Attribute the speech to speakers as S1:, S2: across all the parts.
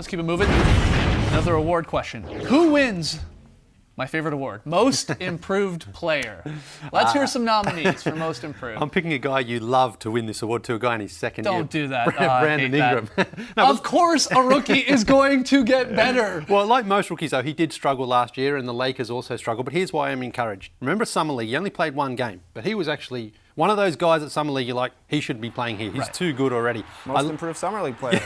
S1: Let's keep it moving. Another award question. Who wins my favorite award? Most improved player. Let's hear some nominees for most improved.
S2: I'm picking a guy you love to win this award to, a guy in his second year.
S1: Don't do that.
S2: Brandon Ingram.
S1: No, of course a rookie is going to get better.
S2: Well, like most rookies, though, he did struggle last year, and the Lakers also struggled. But here's why I'm encouraged. Remember Summer League, he only played one game, but he was actually one of those guys at Summer League you're like, he should be playing here. He's too good already.
S3: Most improved Summer League player.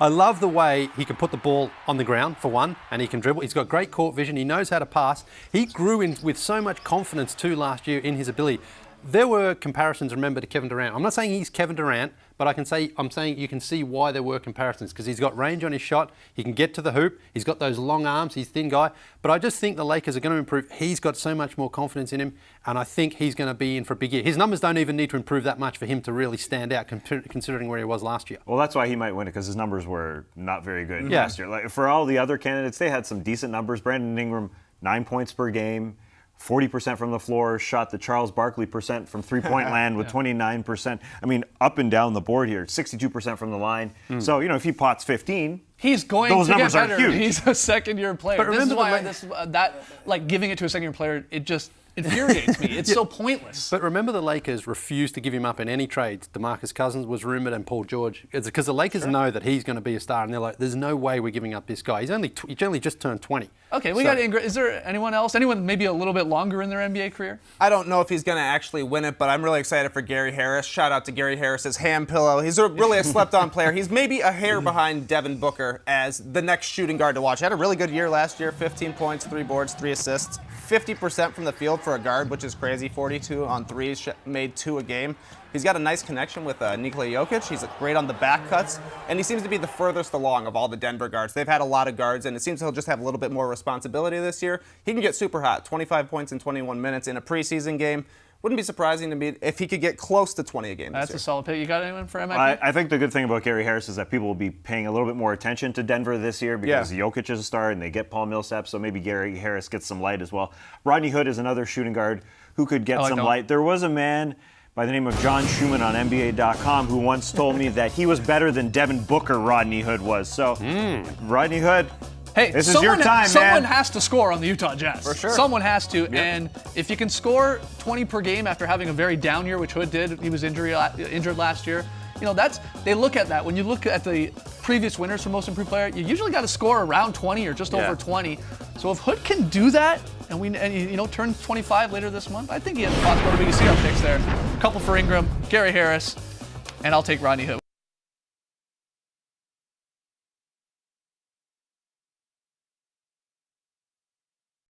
S2: I love the way he can put the ball on the ground, for one, and he can dribble. He's got great court vision. He knows how to pass. He grew in with so much confidence, too, last year in his ability. There were comparisons, remember, to Kevin Durant. I'm not saying he's Kevin Durant, but I'm saying you can see why there were comparisons, because he's got range on his shot, he can get to the hoop, he's got those long arms, he's a thin guy. But I just think the Lakers are going to improve. He's got so much more confidence in him, and I think he's going to be in for a big year. His numbers don't even need to improve that much for him to really stand out, considering where he was last year.
S4: Well, that's why he might win it, because his numbers were not very good last year. Like, for all the other candidates, they had some decent numbers. Brandon Ingram, 9 points per game. 40% from the floor, shot the Charles Barkley percent from three-point land with 29%. I mean, up and down the board here, 62% from the line. So, if he pots 15,
S1: he's going
S4: those
S1: to
S4: numbers
S1: get better.
S4: are huge.
S1: He's a second-year player.
S2: But
S1: This is
S2: remember
S1: why giving it to a second-year player, it just infuriates me. It's so pointless.
S2: But remember, the Lakers refused to give him up in any trades. DeMarcus Cousins was rumoured, and Paul George. It's because the Lakers know that he's going to be a star, and they're like, there's no way we're giving up this guy. He's only just turned 20.
S1: Okay, we got Ingram. Is there anyone else? Anyone maybe a little bit longer in their NBA career?
S3: I don't know if he's going to actually win it, but I'm really excited for Gary Harris. Shout out to Gary Harris's ham pillow. He's really a slept-on player. He's maybe a hair behind Devin Booker as the next shooting guard to watch. He had a really good year last year, 15 points, 3 boards, 3 assists, 50% from the field for a guard, which is crazy, 42 on threes, made 2 a game. He's got a nice connection with Nikola Jokic. He's great on the back cuts, and he seems to be the furthest along of all the Denver guards. They've had a lot of guards, and it seems he'll just have a little bit more responsibility this year. He can get super hot, 25 points in 21 minutes in a preseason game. Wouldn't be surprising to me if he could get close to 20 a game this
S1: That's
S3: year.
S1: a solid pick. You got anyone for MIP?
S4: I think the good thing about Gary Harris is that people will be paying a little bit more attention to Denver this year because Jokic is a star and they get Paul Millsap, so maybe Gary Harris gets some light as well. Rodney Hood is another shooting guard who could get some light. There was a man by the name of John Schumann on NBA.com who once told me that he was better than Devin Booker, Rodney Hood was. So, Rodney Hood,
S1: hey,
S4: this is your time,
S1: someone
S4: man.
S1: has to score on the Utah Jazz.
S3: For sure.
S1: Someone has to, and if you can score 20 per game after having a very down year, which Hood did, he was injured last year. They look at that. When you look at the previous winners for most improved player, you usually got to score around 20 or just over 20. So if Hood can do that, and turn 25 later this month, I think he has a possibility. You see our picks there. A couple for Ingram, Gary Harris, and I'll take Rodney Hood.